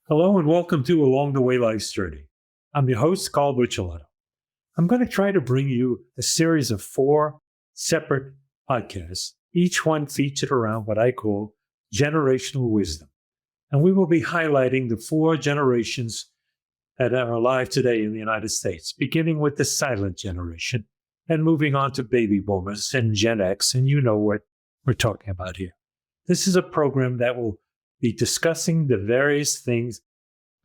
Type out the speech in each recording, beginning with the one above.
Hello and welcome to Along the Way Life's Journey. I'm your host, Carl Buccellato. I'm going to try to bring you a series of 4 separate podcasts, each one featured around what I call generational wisdom. And we will be highlighting the 4 generations that are alive today in the United States, beginning with the silent generation and moving on to baby boomers and Gen X, and you know what we're talking about here. This is a program that will be discussing the various things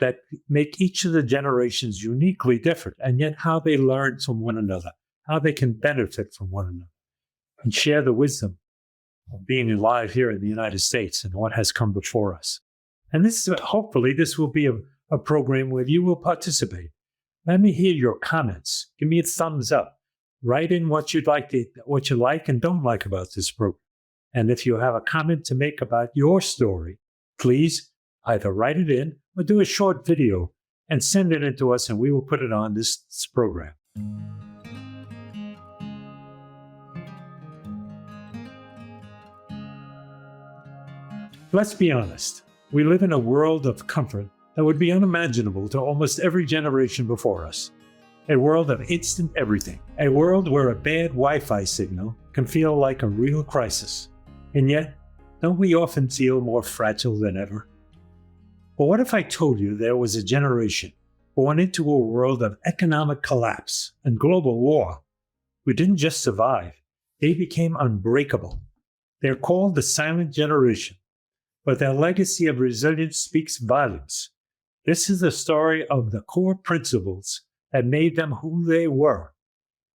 that make each of the generations uniquely different, and yet how they learn from one another, how they can benefit from one another, and share the wisdom of being alive here in the United States and what has come before us. And hopefully this will be a program where you will participate. Let me hear your comments. Give me a thumbs up. Write in what you like and don't like about this program. And if you have a comment to make about your story, please either write it in or do a short video and send it in to us, and we will put it on this program. Let's be honest. We live in a world of comfort that would be unimaginable to almost every generation before us. A world of instant everything. A world where a bad Wi-Fi signal can feel like a real crisis. And yet, don't we often feel more fragile than ever? But what if I told you there was a generation born into a world of economic collapse and global war who didn't just survive, they became unbreakable. They're called the silent generation, but their legacy of resilience speaks volumes. This is the story of the core principles that made them who they were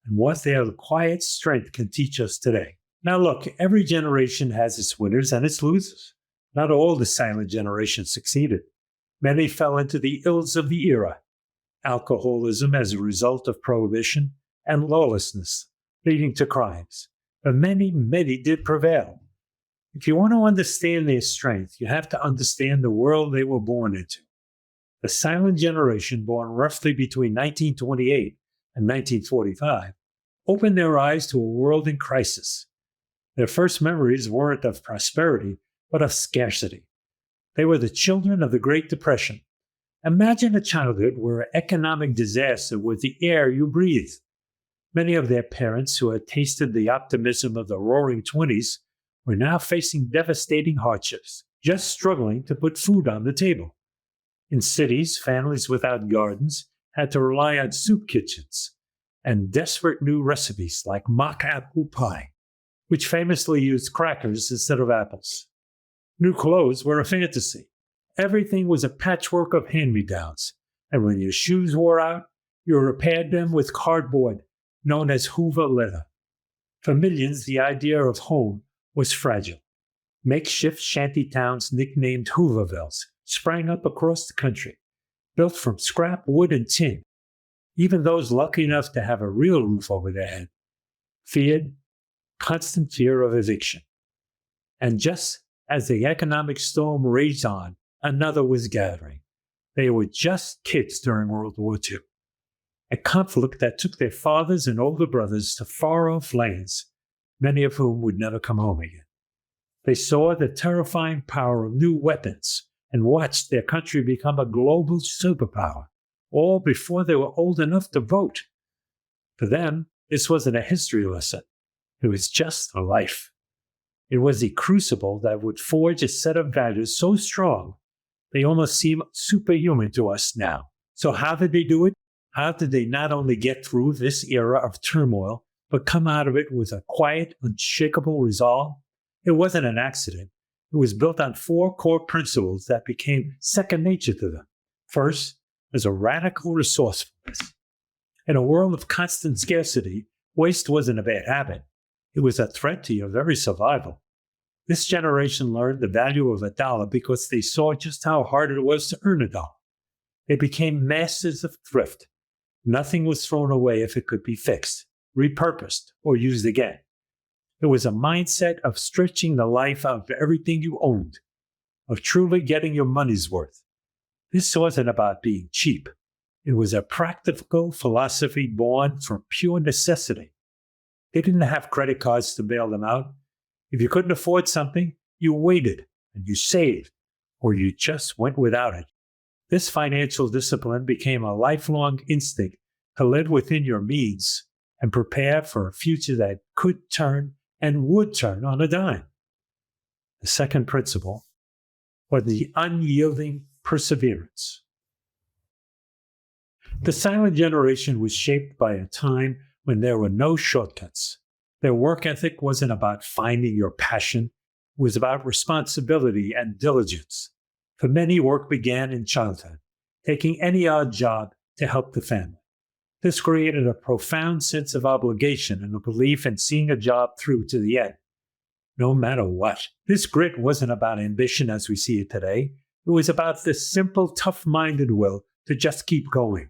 and what their quiet strength can teach us today. Now look, every generation has its winners and its losers. Not all the silent generation succeeded. Many fell into the ills of the era. Alcoholism as a result of prohibition and lawlessness, leading to crimes. But many did prevail. If you want to understand their strength, you have to understand the world they were born into. The silent generation, born roughly between 1928 and 1945, opened their eyes to a world in crisis. Their first memories weren't of prosperity, but of scarcity. They were the children of the Great Depression. Imagine a childhood where economic disaster was the air you breathed. Many of their parents who had tasted the optimism of the Roaring '20s were now facing devastating hardships, just struggling to put food on the table. In cities, families without gardens had to rely on soup kitchens and desperate new recipes like mock apple pie, which famously used crackers instead of apples. New clothes were a fantasy. Everything was a patchwork of hand-me-downs, and when your shoes wore out, you repaired them with cardboard, known as Hoover leather. For millions, the idea of home was fragile. Makeshift shanty towns nicknamed Hoovervilles sprang up across the country, built from scrap wood and tin. Even those lucky enough to have a real roof over their head feared constant fear of eviction. And just as the economic storm raged on, another was gathering. They were just kids during World War II, a conflict that took their fathers and older brothers to far-off lands, many of whom would never come home again. They saw the terrifying power of new weapons and watched their country become a global superpower, all before they were old enough to vote. For them, this wasn't a history lesson. It was just a life. It was the crucible that would forge a set of values so strong, they almost seem superhuman to us now. So how did they do it? How did they not only get through this era of turmoil, but come out of it with a quiet, unshakable resolve? It wasn't an accident. It was built on 4 core principles that became second nature to them. First, there's a radical resourcefulness. In a world of constant scarcity, waste wasn't a bad habit. It was a threat to your very survival. This generation learned the value of $1 because they saw just how hard it was to earn $1. They became masters of thrift. Nothing was thrown away if it could be fixed, repurposed, or used again. It was a mindset of stretching the life out of everything you owned, of truly getting your money's worth. This wasn't about being cheap. It was a practical philosophy born from pure necessity. They didn't have credit cards to bail them out. If you couldn't afford something, you waited and you saved, or you just went without it. This financial discipline became a lifelong instinct to live within your means and prepare for a future that could turn and would turn on a dime. The second principle was the unyielding perseverance. The silent generation was shaped by a time when there were no shortcuts. Their work ethic wasn't about finding your passion, it was about responsibility and diligence. For many, work began in childhood, taking any odd job to help the family. This created a profound sense of obligation and a belief in seeing a job through to the end, no matter what. This grit wasn't about ambition as we see it today. It was about the simple, tough-minded will to just keep going.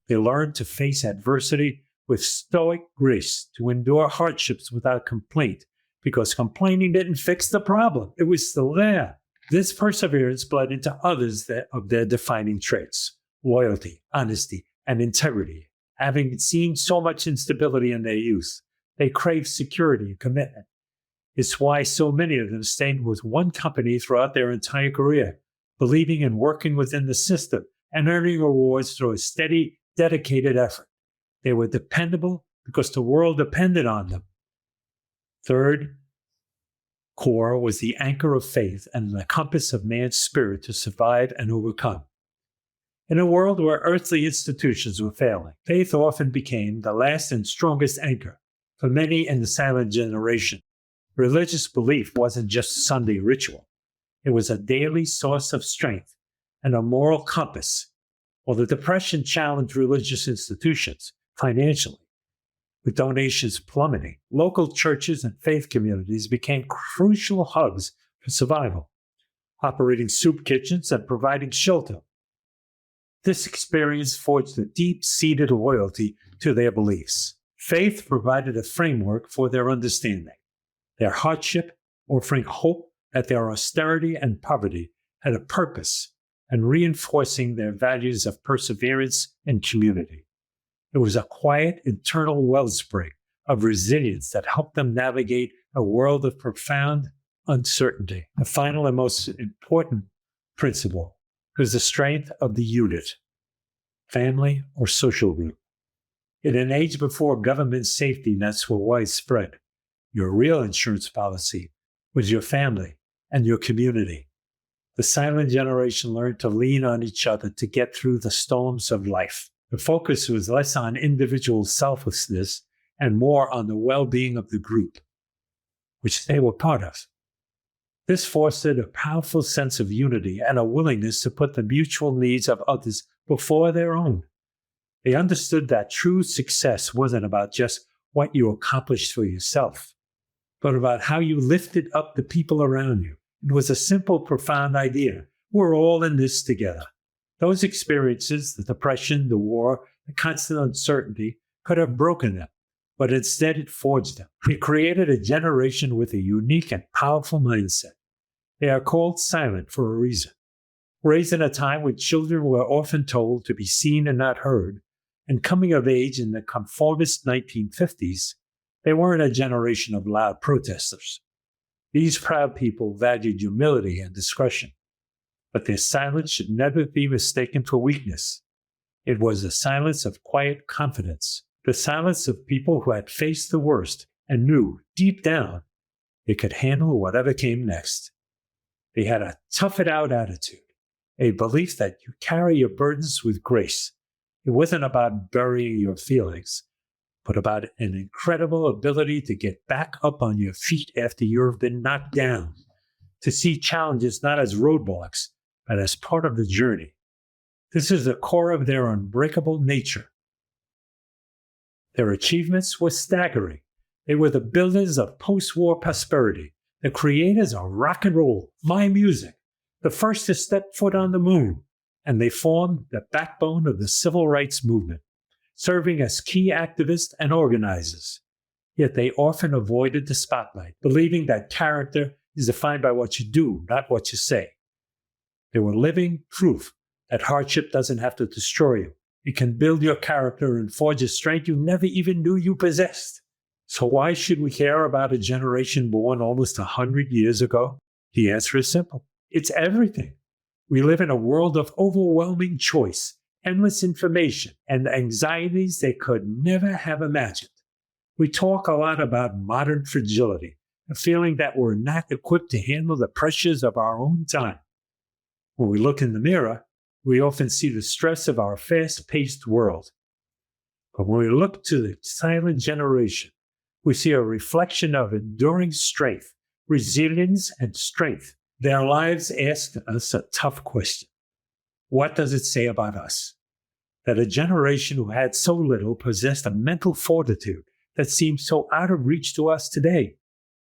They learned to face adversity with stoic grace, to endure hardships without complaint, because complaining didn't fix the problem. It was still there. This perseverance bled into others of their defining traits: loyalty, honesty, and integrity. Having seen so much instability in their youth, they craved security and commitment. It's why so many of them stayed with one company throughout their entire career, believing in working within the system and earning rewards through a steady, dedicated effort. They were dependable because the world depended on them. Third core was the anchor of faith and the compass of man's spirit to survive and overcome. In a world where earthly institutions were failing, faith often became the last and strongest anchor. For many in the silent generation, religious belief wasn't just Sunday ritual. It was a daily source of strength and a moral compass. While the Depression challenged religious institutions financially, with donations plummeting, local churches and faith communities became crucial hubs for survival, operating soup kitchens and providing shelter. This experience forged a deep-seated loyalty to their beliefs. Faith provided a framework for their understanding. Their hardship, offering hope that their austerity and poverty had a purpose, and reinforcing their values of perseverance and community. It was a quiet internal wellspring of resilience that helped them navigate a world of profound uncertainty. The final and most important principle was the strength of the unit, family or social group. In an age before government safety nets were widespread, your real insurance policy was your family and your community. The silent generation learned to lean on each other to get through the storms of life. The focus was less on individual selflessness and more on the well-being of the group, which they were part of. This fostered a powerful sense of unity and a willingness to put the mutual needs of others before their own. They understood that true success wasn't about just what you accomplished for yourself, but about how you lifted up the people around you. It was a simple, profound idea. We're all in this together. Those experiences, the depression, the war, the constant uncertainty, could have broken them, but instead it forged them. It created a generation with a unique and powerful mindset. They are called silent for a reason. Raised in a time when children were often told to be seen and not heard, and coming of age in the conformist 1950s, they weren't a generation of loud protesters. These proud people valued humility and discretion, but their silence should never be mistaken for weakness. It was the silence of quiet confidence, the silence of people who had faced the worst and knew, deep down, they could handle whatever came next. They had a tough-it-out attitude, a belief that you carry your burdens with grace. It wasn't about burying your feelings, but about an incredible ability to get back up on your feet after you've been knocked down, to see challenges not as roadblocks, but as part of the journey. This is the core of their unbreakable nature. Their achievements were staggering. They were the builders of post-war prosperity, the creators of rock and roll, my music, the first to step foot on the moon, and they formed the backbone of the civil rights movement, serving as key activists and organizers. Yet they often avoided the spotlight, believing that character is defined by what you do, not what you say. They were living proof that hardship doesn't have to destroy you. It can build your character and forge a strength you never even knew you possessed. So why should we care about a generation born almost 100 years ago? The answer is simple. It's everything. We live in a world of overwhelming choice, endless information, and anxieties they could never have imagined. We talk a lot about modern fragility, a feeling that we're not equipped to handle the pressures of our own time. When we look in the mirror, we often see the stress of our fast-paced world. But when we look to the silent generation, we see a reflection of enduring strength, resilience, and strength. Their lives ask us a tough question. What does it say about us? That a generation who had so little possessed a mental fortitude that seems so out of reach to us today,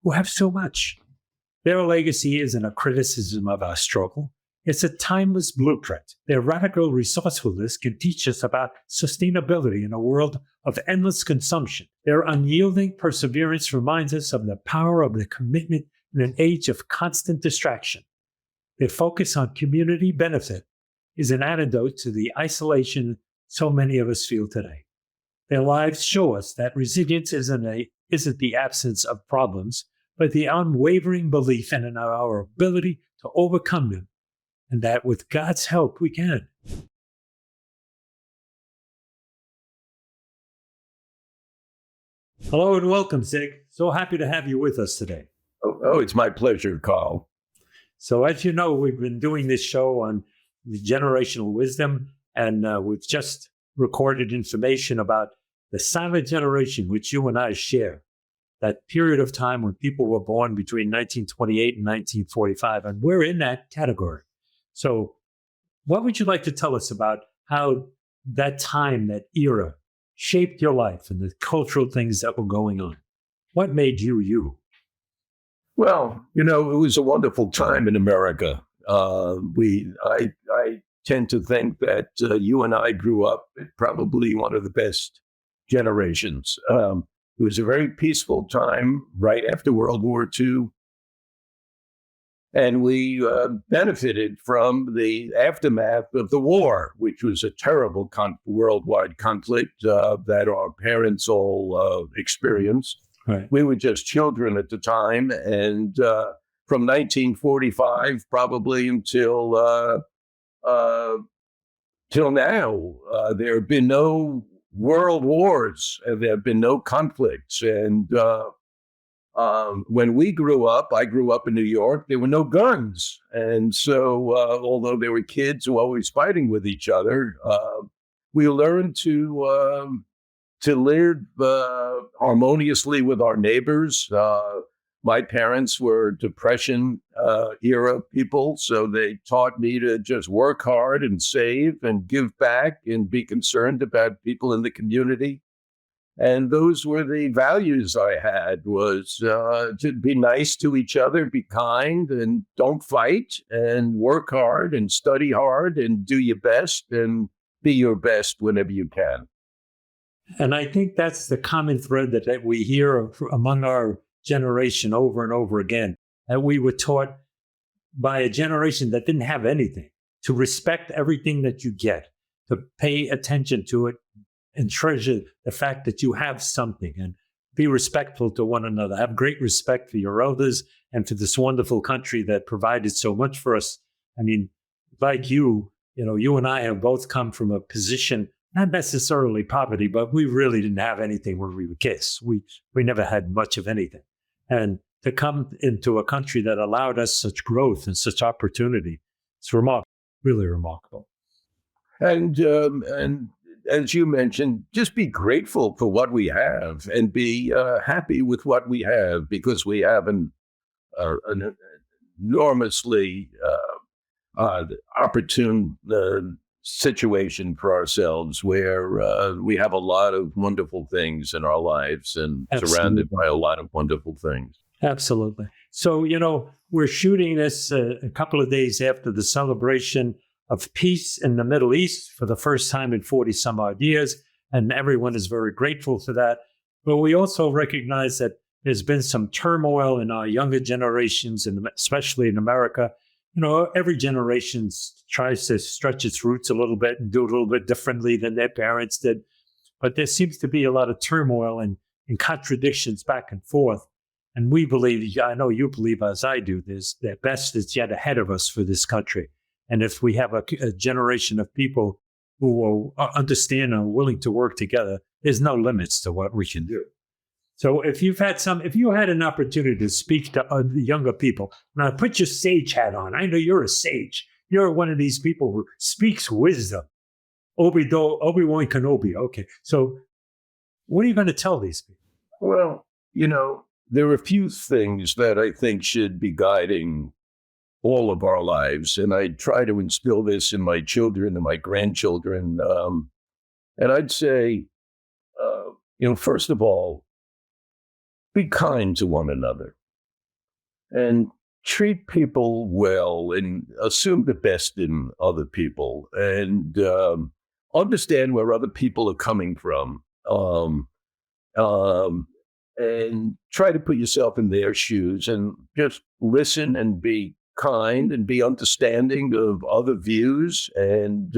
who have so much. Their legacy isn't a criticism of our struggle. It's a timeless blueprint. Their radical resourcefulness can teach us about sustainability in a world of endless consumption. Their unyielding perseverance reminds us of the power of the commitment in an age of constant distraction. Their focus on community benefit is an antidote to the isolation so many of us feel today. Their lives show us that resilience isn't the absence of problems, but the unwavering belief in our ability to overcome them, and that with God's help we can. Hello and welcome, Zig. So happy to have you with us today. Oh, it's my pleasure, Carl. So as you know, we've been doing this show on generational wisdom, and we've just recorded information about the silent generation, which you and I share. That period of time when people were born between 1928 and 1945, and we're in that category. So what would you like to tell us about how that time, that era, shaped your life and the cultural things that were going on? What made you you? Well, it was a wonderful time in America. I tend to think that you and I grew up at probably one of the best generations. It was a very peaceful time right after World War II. And we benefited from the aftermath of the war, which was a terrible worldwide conflict that our parents all experienced. Right. We were just children at the time. And from 1945 probably until till now, there have been no world wars, and there have been no conflicts. And when we grew up, I grew up in New York, there were no guns. And so although there were kids who were always fighting with each other, we learned to live harmoniously with our neighbors. My parents were Depression era people, so they taught me to just work hard and save and give back and be concerned about people in the community. And those were the values I had, was to be nice to each other, be kind, and don't fight, and work hard and study hard and do your best and be your best whenever you can. And I think that's the common thread that we hear among our generation over and over again, that we were taught by a generation that didn't have anything, to respect everything that you get, to pay attention to it and treasure the fact that you have something, and be respectful to one another. Have great respect for your elders and for this wonderful country that provided so much for us. I mean, like you and I have both come from a position, not necessarily poverty, but we really didn't have anything when we were kids. We never had much of anything. And to come into a country that allowed us such growth and such opportunity, it's remarkable, really remarkable. And as you mentioned, just be grateful for what we have and be happy with what we have, because we have an enormously opportune situation for ourselves, where we have a lot of wonderful things in our lives and Absolutely. Surrounded by a lot of wonderful things. Absolutely. So, we're shooting this a couple of days after the celebration of peace in the Middle East for the first time in 40 some odd years. And everyone is very grateful for that. But we also recognize that there's been some turmoil in our younger generations, and especially in America. Every generation tries to stretch its roots a little bit and do it a little bit differently than their parents did. But there seems to be a lot of turmoil and contradictions back and forth. And we believe, I know you believe as I do, the best is yet ahead of us for this country. And if we have a generation of people who will understand and are willing to work together, there's no limits to what we can do. So if you had an opportunity to speak to the younger people, now put your sage hat on. I know you're a sage. You're one of these people who speaks wisdom. Obi-Wan Kenobi. Okay. So what are you going to tell these people? Well, there are a few things that I think should be guiding all of our lives. And I try to instill this in my children and my grandchildren. And I'd say, first of all, be kind to one another and treat people well and assume the best in other people and understand where other people are coming from. And try to put yourself in their shoes and just listen and be kind and be understanding of other views. And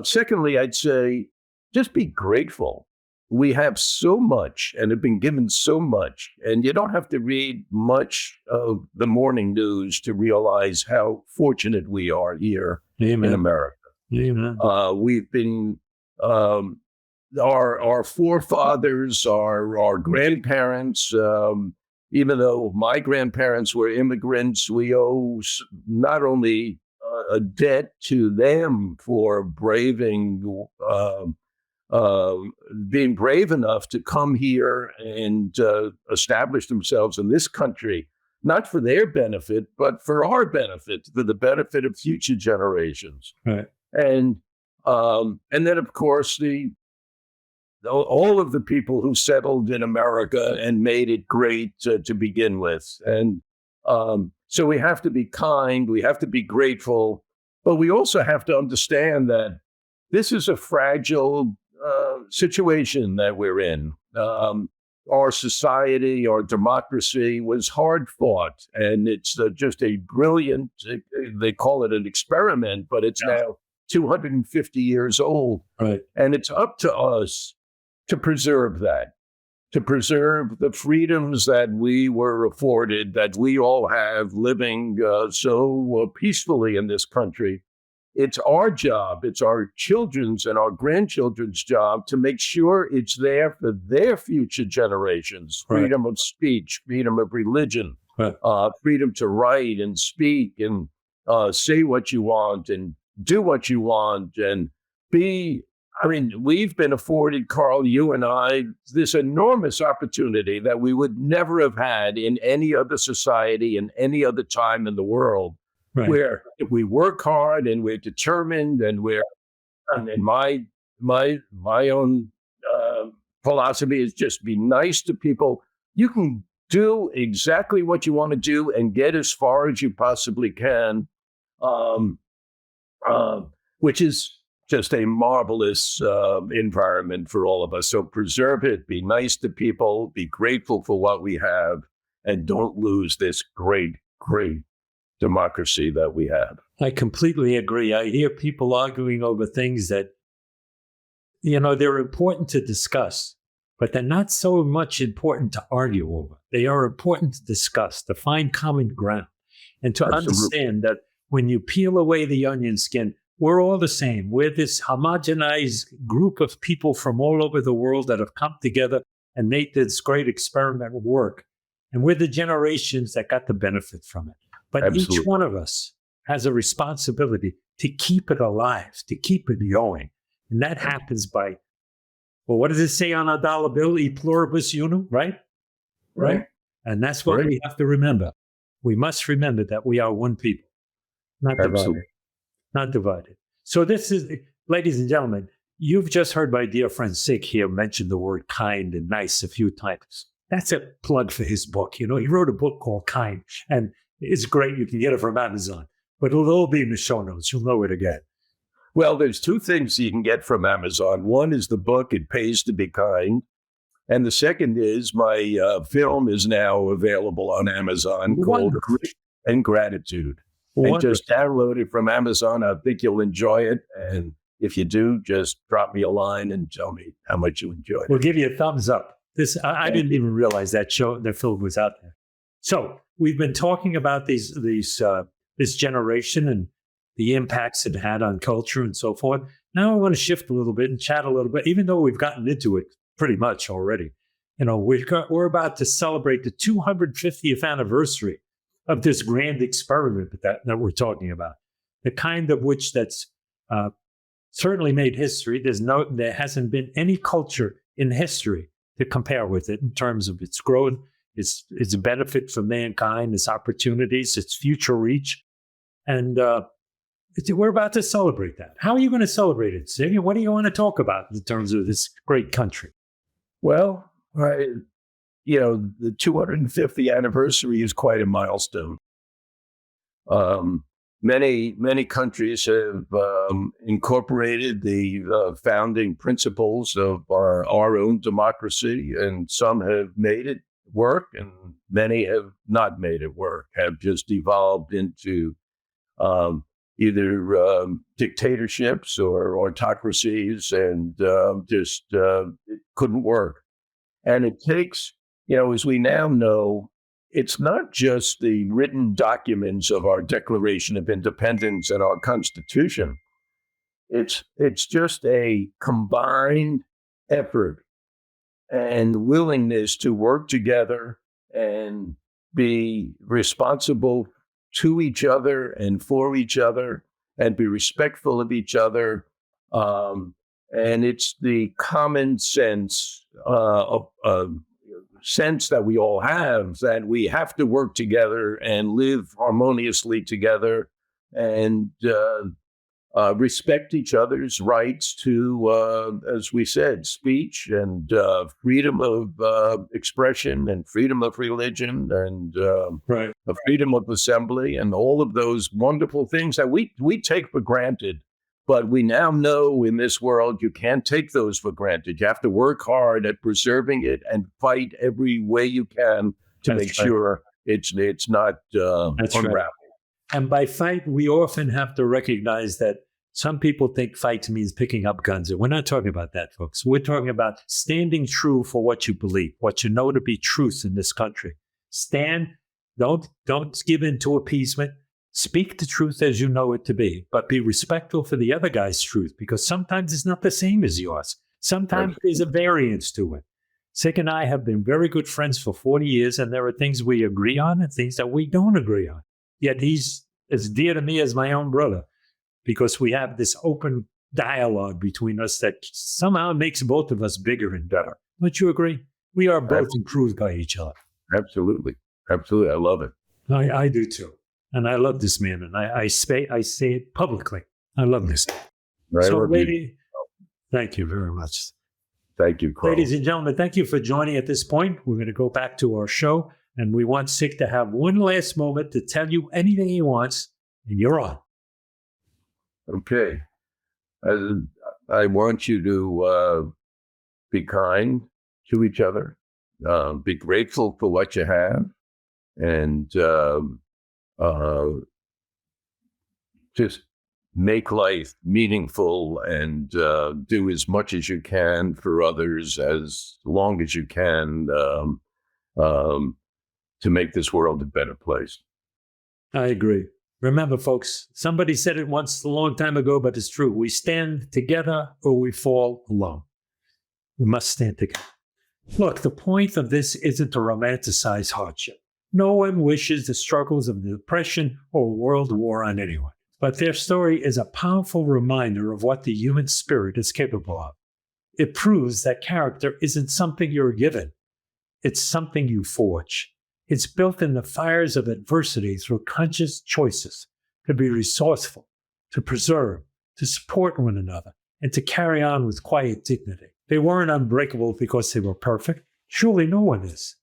secondly, I'd say just be grateful. We have so much and have been given so much, and you don't have to read much of the morning news to realize how fortunate we are here Amen. in America. Amen. We've been, our forefathers, our grandparents, even though my grandparents were immigrants, we owe not only a debt to them for being brave enough to come here and establish themselves in this country, not for their benefit, but for our benefit, for the benefit of future generations. Right. And then, of course, all of the people who settled in America and made it great to begin with. And so we have to be kind, we have to be grateful, but we also have to understand that this is a fragile situation that we're in. Our society, our democracy was hard fought, and it's just a brilliant, they call it an experiment, but it's now 250 years old. Right. And it's up to us to preserve that, to preserve the freedoms that we were afforded, that we all have living so peacefully in this country. It's our job, it's our children's and our grandchildren's job to make sure it's there for their future generations. Right. Freedom of speech, freedom of religion, Right. Freedom to write and speak and say what you want and do what you want and be. I mean, we've been afforded, Carl, you and I, this enormous opportunity that we would never have had in any other society in any other time in the world. Right. Where if we work hard and we're determined and my own philosophy is just be nice to people. You can do exactly what you want to do and get as far as you possibly can, which is just a marvelous environment for all of us. So preserve it, be nice to people, be grateful for what we have, and don't lose this great, great democracy that we have. I completely agree. I hear people arguing over things that, they're important to discuss, but they're not so much important to argue over. They are important to discuss, to find common ground, and to Absolutely. understand that when you peel away the onion skin, we're all the same. We're this homogenized group of people from all over the world that have come together and made this great experiment work. And we're the generations that got the benefit from it. But Absolutely. Each one of us has a responsibility to keep it alive, to keep it going. And that happens by, what does it say on a dollar bill? E pluribus unum, right? Right. And that's what we have to remember. We must remember that we are one people, not divided. Not divided. So this is, ladies and gentlemen, you've just heard my dear friend Sig here mention the word kind and nice a few times. That's a plug for his book. He wrote a book called Kind, and it's great. You can get it from Amazon, but it'll all be in the show notes. You'll know it again. Well, there's two things you can get from Amazon. One is the book, It Pays to Be Kind. And the second is my film is now available on Amazon called Grit and Gratitude. And just download it from Amazon. I think you'll enjoy it. And if you do, just drop me a line and tell me how much you enjoyed it. We'll give you a thumbs up. I didn't even realize that film was out there. So we've been talking about this generation, and the impacts it had on culture and so forth. Now I want to shift a little bit and chat a little bit, even though we've gotten into it pretty much already. We're about to celebrate the 250th anniversary of this grand experiment that we're talking about, the kind of which that's certainly made history. There hasn't been any culture in history to compare with it in terms of its growth, its benefit for mankind, its opportunities, its future reach. And we're about to celebrate that. How are you going to celebrate it, Sig? What do you want to talk about in terms of this great country? Well, the 250th anniversary is quite a milestone. Many countries have incorporated the founding principles of our own democracy, and some have made it work, and many have not made it work, have just evolved into either dictatorships or autocracies, and it couldn't work. And it takes, as we now know, it's not just the written documents of our Declaration of Independence and our Constitution. It's just a combined effort and willingness to work together and be responsible to each other and for each other and be respectful of each other. And it's the common sense sense that we all have, that we have to work together and live harmoniously together and respect each other's rights to, as we said, speech and freedom of expression and freedom of religion and freedom of assembly and all of those wonderful things that we take for granted. But we now know in this world, you can't take those for granted. You have to work hard at preserving it and fight every way you can to make sure it's not unraveled. Right. And by fight, we often have to recognize that some people think fight means picking up guns. And we're not talking about that, folks. We're talking about standing true for what you believe, what you know to be truth in this country. Stand, don't give in to appeasement. Speak the truth as you know it to be, but be respectful for the other guy's truth, because sometimes it's not the same as yours. Sometimes there's a variance to it. Sig and I have been very good friends for 40 years, and there are things we agree on and things that we don't agree on. Yet he's as dear to me as my own brother, because we have this open dialogue between us that somehow makes both of us bigger and better. Don't you agree? We are both improved by each other. Absolutely. Absolutely. I love it. I do too. And I love this man, and I say it publicly. I love this man. Right, so, thank you very much. Thank you, Carl. Ladies and gentlemen, thank you for joining at this point. We're going to go back to our show, and we want Sig to have one last moment to tell you anything he wants, and you're on. Okay. I want you to be kind to each other, be grateful for what you have, and just make life meaningful and do as much as you can for others as long as you can to make this world a better place. I agree. Remember, folks, somebody said it once a long time ago, but it's true. We stand together or we fall alone. We must stand together. Look, the point of this isn't to romanticize hardship. No one wishes the struggles of the Depression or World War on anyone. But their story is a powerful reminder of what the human spirit is capable of. It proves that character isn't something you're given. It's something you forge. It's built in the fires of adversity through conscious choices to be resourceful, to preserve, to support one another, and to carry on with quiet dignity. They weren't unbreakable because they were perfect. Surely no one is.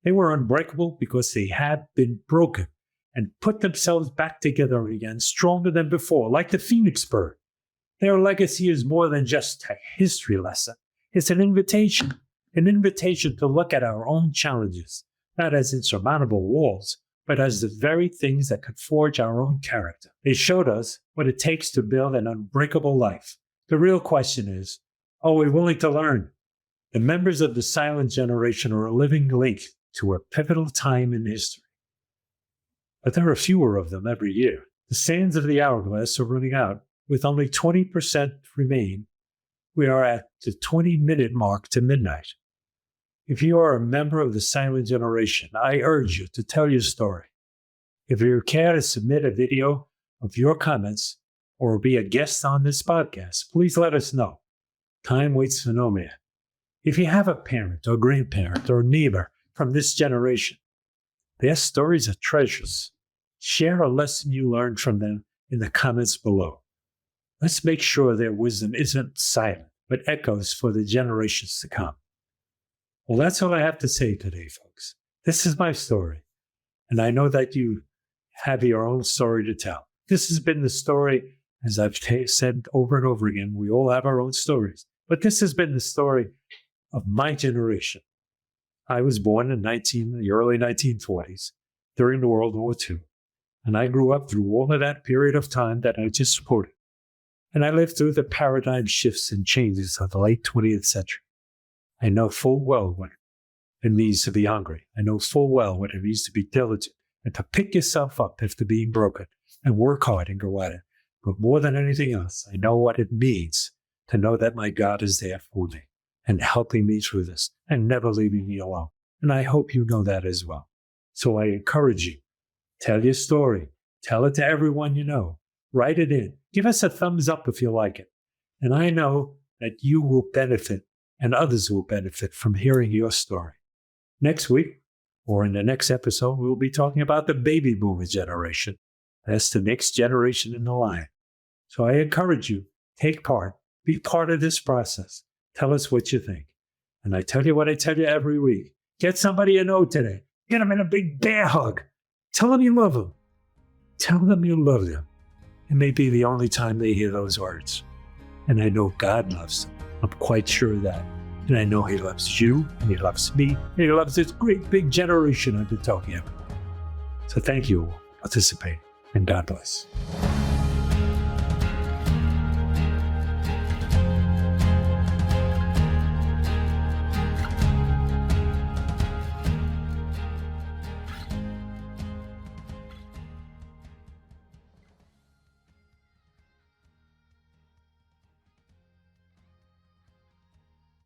They were unbreakable because they had been broken and put themselves back together again, stronger than before, like the phoenix bird. Their legacy is more than just a history lesson. It's an invitation to look at our own challenges, not as insurmountable walls, but as the very things that could forge our own character. They showed us what it takes to build an unbreakable life. The real question is, are we willing to learn? The members of the silent generation are a living link to a pivotal time in history. But there are fewer of them every year. The sands of the hourglass are running out. With only 20% remain, we are at the 20-minute mark to midnight. If you are a member of the silent generation, I urge you to tell your story. If you care to submit a video of your comments or be a guest on this podcast, please let us know. Time waits for no man. If you have a parent or grandparent or neighbor from this generation, their stories are treasures. Share a lesson you learned from them in the comments below. Let's make sure their wisdom isn't silent, but echoes for the generations to come. Well, that's all I have to say today, folks. This is my story, and I know that you have your own story to tell. This has been the story, as I've said over and over again, we all have our own stories, but this has been the story of my generation. I was born in the early 1940s, during the World War II, and I grew up through all of that period of time that I just quoted. And I lived through the paradigm shifts and changes of the late 20th century. I know full well what it means to be hungry. I know full well what it means to be diligent and to pick yourself up after being broken and work hard and go at it. But more than anything else, I know what it means to know that my God is there for me and helping me through this and never leaving me alone. And I hope you know that as well. So I encourage you, tell your story. Tell it to everyone you know. Write it in. Give us a thumbs up if you like it. And I know that you will benefit and others will benefit from hearing your story. Next week, or in the next episode, we'll be talking about the baby boomer generation. That's the next generation in the line. So I encourage you, take part. Be part of this process. Tell us what you think. And I tell you what I tell you every week. Get somebody you know today. Get them in a big bear hug. Tell them you love them. Tell them you love them. It may be the only time they hear those words. And I know God loves them. I'm quite sure of that. And I know He loves you, and He loves me, and He loves this great big generation I've been talking about. So thank you for participating, and God bless.